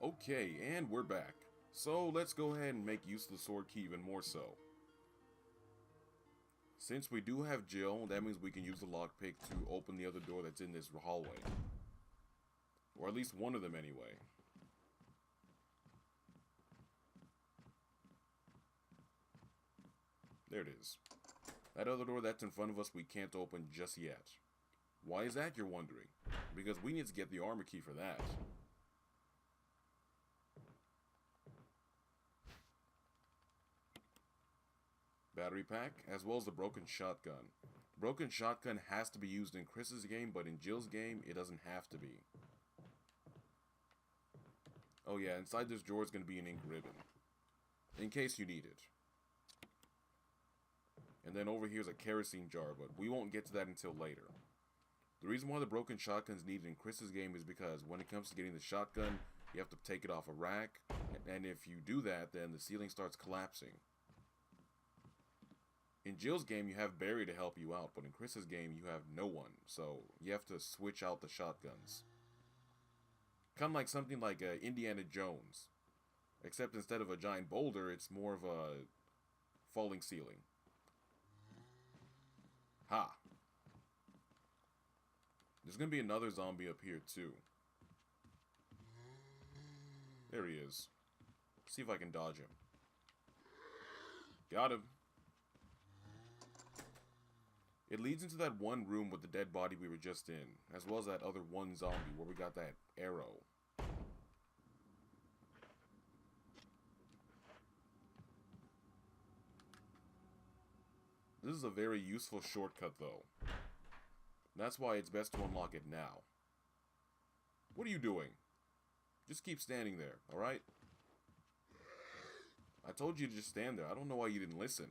Okay, and we're back. So let's go ahead and make use of the sword key even more so. Since we do have Jill, that means we can use the lockpick to open the other door that's in this hallway. Or at least one of them anyway. There it is. That other door that's in front of us we can't open just yet. Why is that, you're wondering? Because we need to get the armor key for that. Battery pack, as well as the broken shotgun. Broken shotgun has to be used in Chris's game, but in Jill's game, it doesn't have to be. Oh yeah, inside this drawer is going to be an ink ribbon. In case you need it. And then over here is a kerosene jar, but we won't get to that until later. The reason why the broken shotgun is needed in Chris's game is because when it comes to getting the shotgun, you have to take it off a rack, and if you do that, then the ceiling starts collapsing. In Jill's game, you have Barry to help you out, but in Chris's game, you have no one, so you have to switch out the shotguns. Kind of like something like Indiana Jones, except instead of a giant boulder, it's more of a falling ceiling. Ha! There's going to be another zombie up here, too. There he is. See if I can dodge him. Got him. It leads into that one room with the dead body we were just in, as well as that other one zombie where we got that arrow. This is a very useful shortcut though. That's why it's best to unlock it now. What are you doing? Just keep standing there, alright? I told you to just stand there. I don't know why you didn't listen.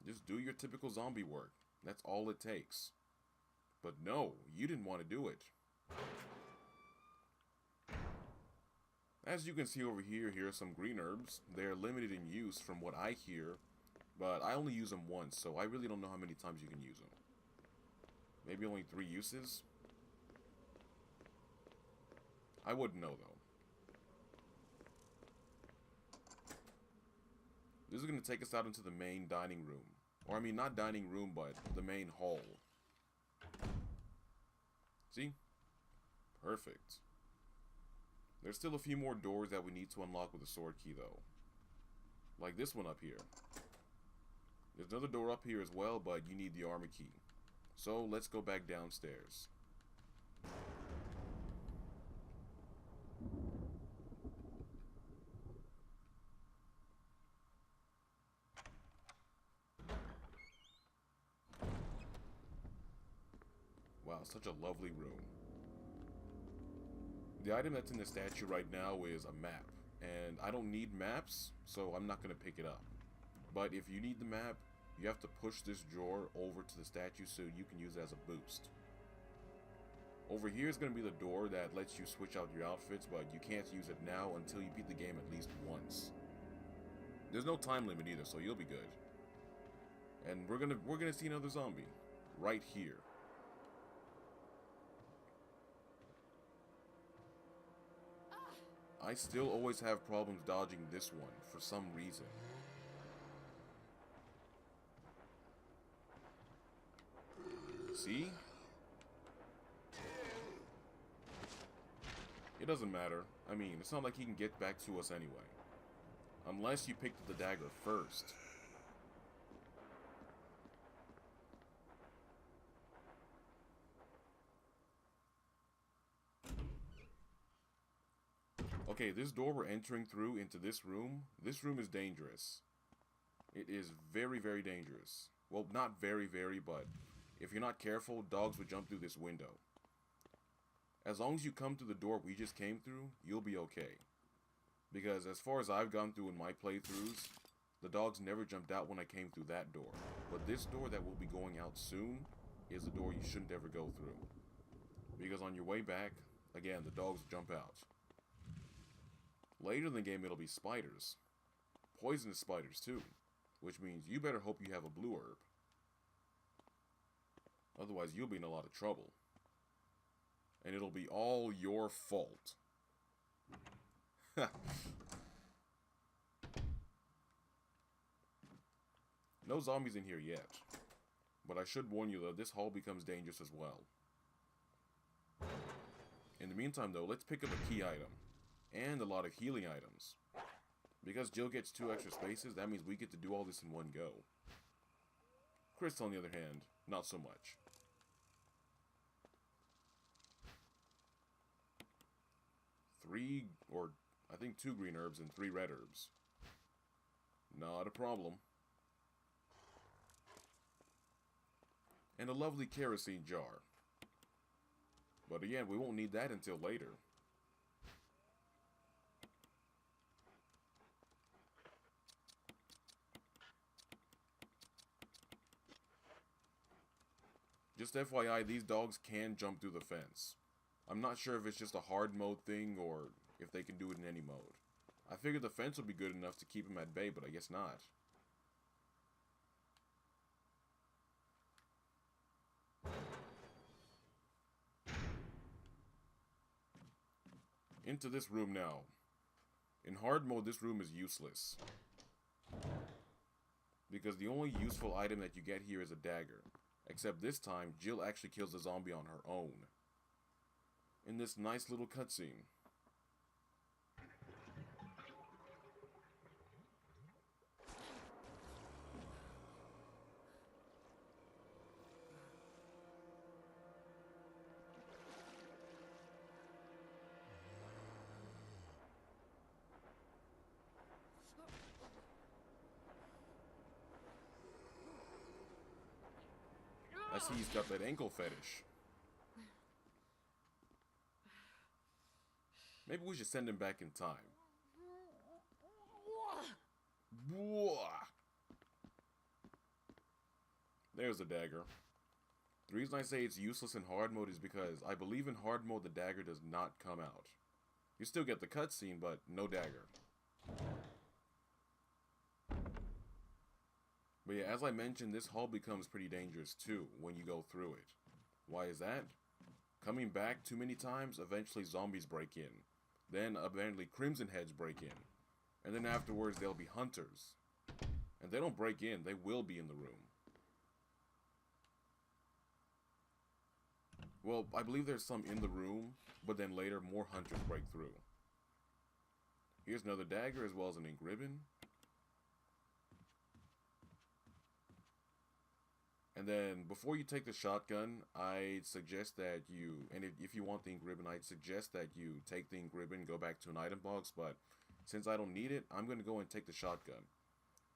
Just do your typical zombie work. That's all it takes. But no, you didn't want to do it. As you can see over here, here are some green herbs. They're limited in use from what I hear, but I only use them once, so I really don't know how many times you can use them. Maybe only 3 uses? I wouldn't know though. This is going to take us out into the main dining room. Or I mean, not dining room, but the main hall. See? Perfect. There's still a few more doors that we need to unlock with the sword key, though. Like this one up here. There's another door up here as well, but you need the armor key. So, let's go back downstairs. Wow, such a lovely room. The item that's in the statue right now is a map, and I don't need maps, so I'm not going to pick it up. But if you need the map, you have to push this drawer over to the statue so you can use it as a boost. Over here is going to be the door that lets you switch out your outfits, but you can't use it now until you beat the game at least once. There's no time limit either, so you'll be good. And we're gonna see another zombie right here. I still always have problems dodging this one for some reason. See? It doesn't matter. I mean, it's not like he can get back to us anyway. Unless you picked up the dagger first. Okay, this door we're entering through into this room is dangerous. It is very, very dangerous. Well, not very, very, but if you're not careful, dogs would jump through this window. As long as you come through the door we just came through, you'll be okay. Because as far as I've gone through in my playthroughs, the dogs never jumped out when I came through that door. But this door that we'll be going out soon is the door you shouldn't ever go through. Because on your way back, again, the dogs jump out. Later in the game, it'll be spiders. Poisonous spiders, too. Which means you better hope you have a blue herb. Otherwise, you'll be in a lot of trouble. and it'll be all your fault. No zombies in here yet, but I should warn you though, this hall becomes dangerous as well. In the meantime though, let's pick up a key item, and a lot of healing items. Because Jill gets 2 extra spaces, that means we get to do all this in one go. Chris, on the other hand, not so much. I think 2 green herbs and 3 red herbs. Not a problem. And a lovely kerosene jar. But again, we won't need that until later. Just FYI, these dogs can jump through the fence. I'm not sure if it's just a hard mode thing or if they can do it in any mode. I figured the fence would be good enough to keep them at bay, but I guess not. Into this room now. In hard mode, this room is useless. Because the only useful item that you get here is a dagger. Except this time, Jill actually kills the zombie on her own. In this nice little cutscene. I see he's got that ankle fetish. Maybe we should send him back in time. There's the dagger. The reason I say it's useless in hard mode is because I believe in hard mode the dagger does not come out. You still get the cutscene, but no dagger. But yeah, as I mentioned, this hall becomes pretty dangerous too when you go through it. Why is that? Coming back too many times, eventually zombies break in. Then apparently Crimson Heads break in. And then afterwards there'll be hunters. And they don't break in, they will be in the room. Well, I believe there's some in the room, but then later more hunters break through. Here's another dagger as well as an ink ribbon. And then, before you take the shotgun, I suggest that you, and if you want the ink ribbon, I'd suggest that you take the ink ribbon and go back to an item box, but since I don't need it, I'm going to go and take the shotgun.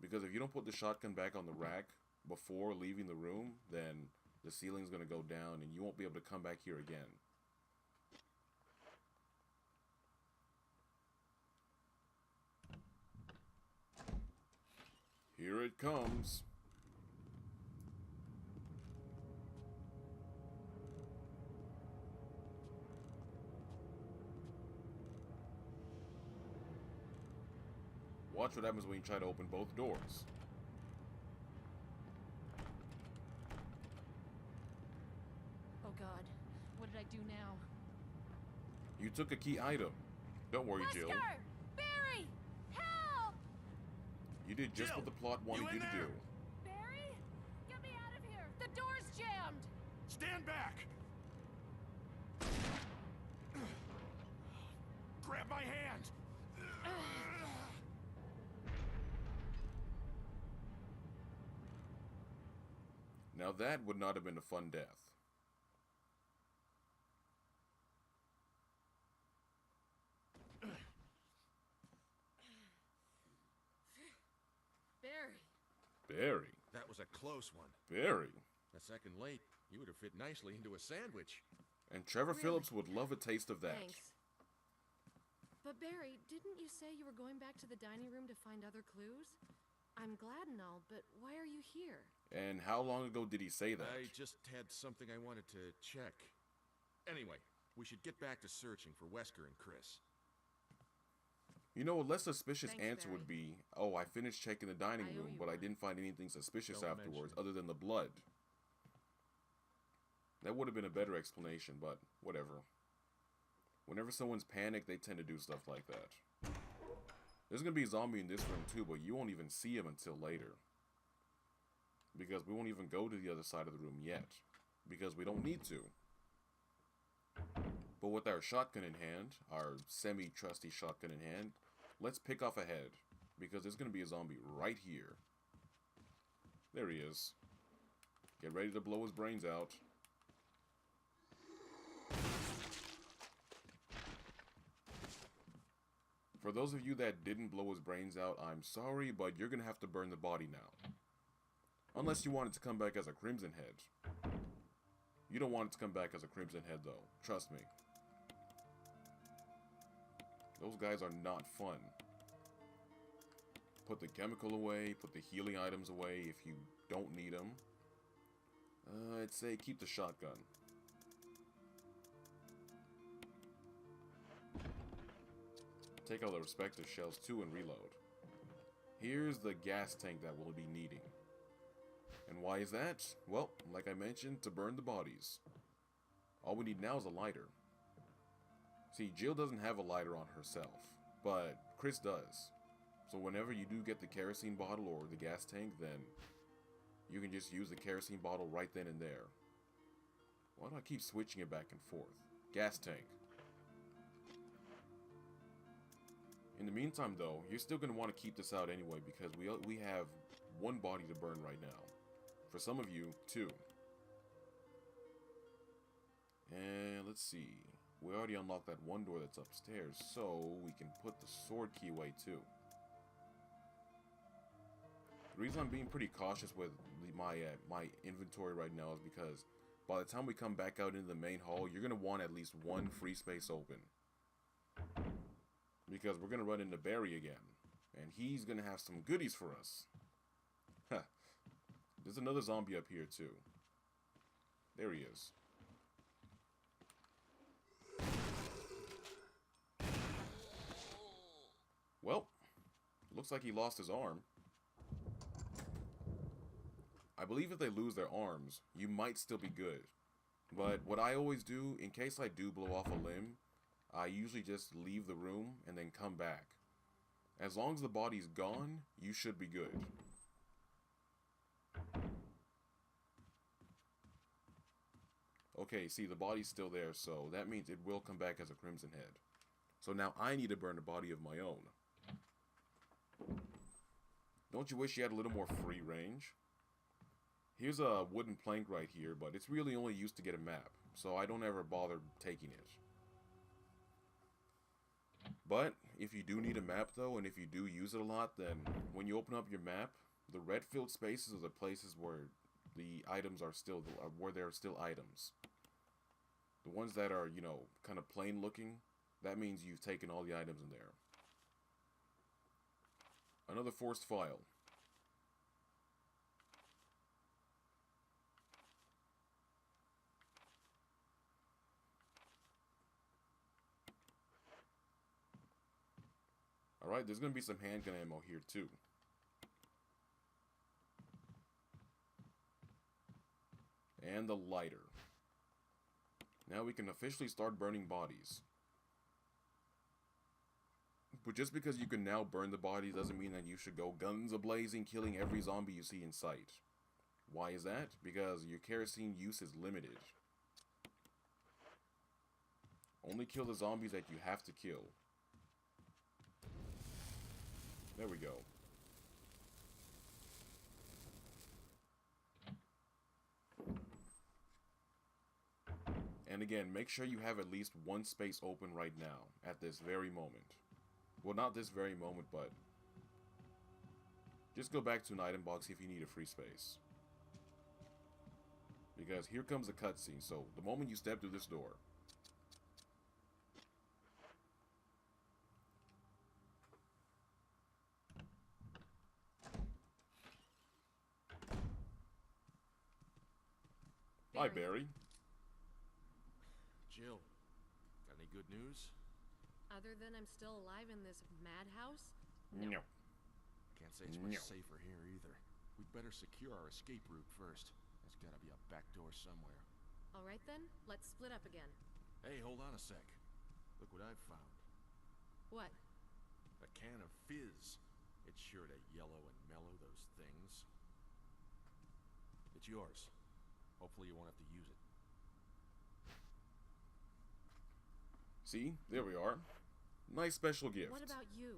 Because if you don't put the shotgun back on the rack before leaving the room, then the ceiling's going to go down and you won't be able to come back here again. Here it comes. Watch what happens when you try to open both doors. Oh God, what did I do now? You took a key item. Don't worry, Wesker! Jill. Barry! Help! You did just Jill, what the plot wanted you to do. Barry? Get me out of here! The door's jammed! Stand back! Grab my hand! Now that would not have been a fun death. Barry. That was a close one. Barry. A second late, you would have fit nicely into a sandwich. And Trevor Really? Phillips would love a taste of that. Thanks. But Barry, didn't you say you were going back to the dining room to find other clues? I'm glad and all, but why are you here? And how long ago did he say that? I just had something I wanted to check. Anyway, we should get back to searching for Wesker and Chris. You know, a less suspicious Thanks, answer Barry. would be, oh, I finished checking the dining I owe room, you but I one. didn't find anything suspicious Don't afterwards mention it. other than the blood. That would have been a better explanation, but whatever. Whenever someone's panicked, they tend to do stuff like that. There's gonna be a zombie in this room too, but you won't even see him until later. Because we won't even go to the other side of the room yet. Because we don't need to. But with our shotgun in hand, our semi-trusty shotgun in hand, let's pick off ahead. Because there's gonna be a zombie right here. There he is. Get ready to blow his brains out. For those of you that didn't blow his brains out, I'm sorry, but you're gonna have to burn the body now. Unless you want it to come back as a Crimson Head. You don't want it to come back as a Crimson Head though, trust me. Those guys are not fun. Put the chemical away, put the healing items away if you don't need them. I'd say keep the shotgun. Take all the respective shells too and reload. Here's the gas tank that we'll be needing. And why is that? Well, like I mentioned, to burn the bodies. All we need now is a lighter. See, Jill doesn't have a lighter on herself, but Chris does. So whenever you do get the kerosene bottle or the gas tank, then you can just use the kerosene bottle right then and there. Why do I keep switching it back and forth? Gas tank. In the meantime though, you're still going to want to keep this out anyway because we have one body to burn right now. For some of you, two. And let's see. We already unlocked that one door that's upstairs, so we can put the sword key away too. The reason I'm being pretty cautious with my inventory right now is because by the time we come back out into the main hall, you're going to want at least one free space open. Because we're going to run into Barry again. And he's going to have some goodies for us. Huh. There's another zombie up here too. There he is. Well, looks like he lost his arm. I believe if they lose their arms, you might still be good. But what I always do, in case I do blow off a limb, I usually just leave the room and then come back. As long as the body's gone, you should be good. Okay, see, the body's still there, so that means it will come back as a Crimson Head. So now I need to burn a body of my own. Don't you wish you had a little more free range? Here's a wooden plank right here, but it's really only used to get a map, so I don't ever bother taking it. But if you do need a map though, and if you do use it a lot, then when you open up your map, the red filled spaces are the places where the items are still, where there are still items. The ones that are, you know, kind of plain looking, that means you've taken all the items in there. Another forced file. Alright, there's going to be some handgun ammo here too. And the lighter. Now we can officially start burning bodies. But just because you can now burn the bodies doesn't mean that you should go guns a-blazing killing every zombie you see in sight. Why is that? Because your kerosene use is limited. Only kill the zombies that you have to kill. There we go. And again, make sure you have at least one space open right now, at this very moment. Well, not this very moment, but just go back to an item box if you need a free space. Because here comes the cutscene, so the moment you step through this door. Hi, Barry. Jill, got any good news? Other than I'm still alive in this madhouse? No. Can't say it's much safer here either. We'd better secure our escape route first. There's gotta be a back door somewhere. Alright then, let's split up again. Hey, hold on a sec. Look what I've found. What? A can of fizz. It's sure to yellow and mellow those things. It's yours. Hopefully you won't have to use it. See? There we are. Nice special gift. What about you?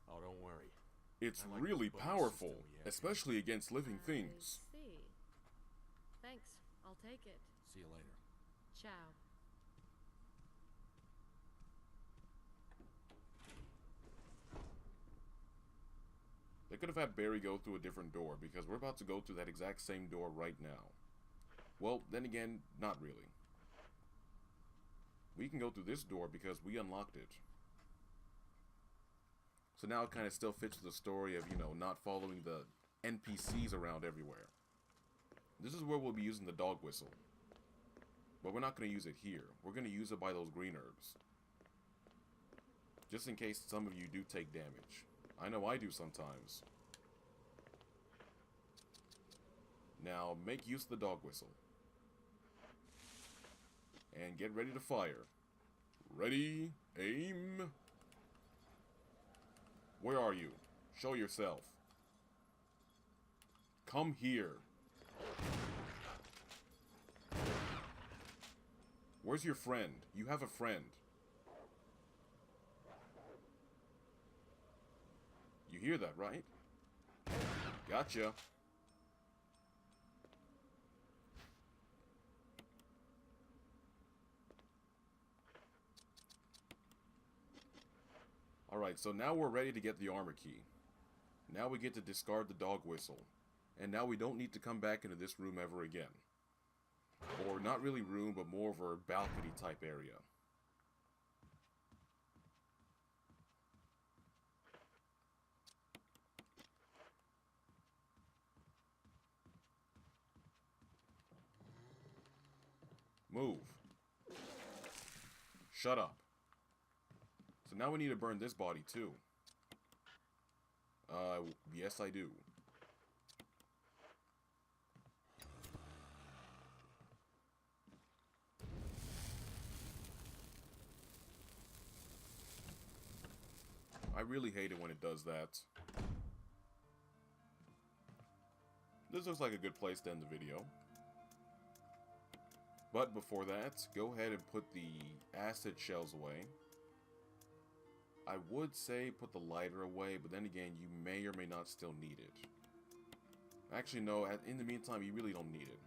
Oh, don't worry. It's I like really the bonus powerful, system we have here. especially against living I things. see. Thanks. I'll take it. See you later. Ciao. They could have had Barry go through a different door, because we're about to go through that exact same door right now. Well, then again, not really. We can go through this door because we unlocked it. So now it kind of still fits with the story of, you know, not following the NPCs around everywhere. This is where we'll be using the dog whistle. But we're not going to use it here. We're going to use it by those green herbs. Just in case some of you do take damage. I know I do sometimes. Now, make use of the dog whistle. And get ready to fire. Ready, aim. Where are you? Show yourself. Come here. Where's your friend? You have a friend. You hear that, right? Gotcha. Alright, so now we're ready to get the armor key. Now we get to discard the dog whistle. And now we don't need to come back into this room ever again. Or not really room, but more of a balcony type area. Move. Shut up. So now we need to burn this body too. Yes I do. I really hate it when it does that. This looks like a good place to end the video. But before that, go ahead and put the acid shells away. I would say put the lighter away, but then again, you may or may not still need it. Actually, no, in the meantime, you really don't need it.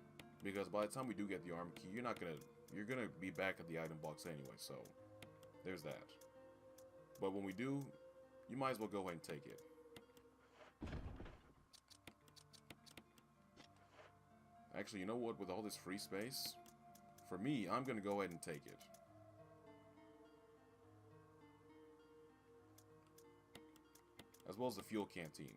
Because by the time we do get the armor key, you're gonna be back at the item box anyway, so there's that. But when we do, you might as well go ahead and take it. Actually, you know what, with all this free space, for me, I'm gonna go ahead and take it. As well as the fuel canteen.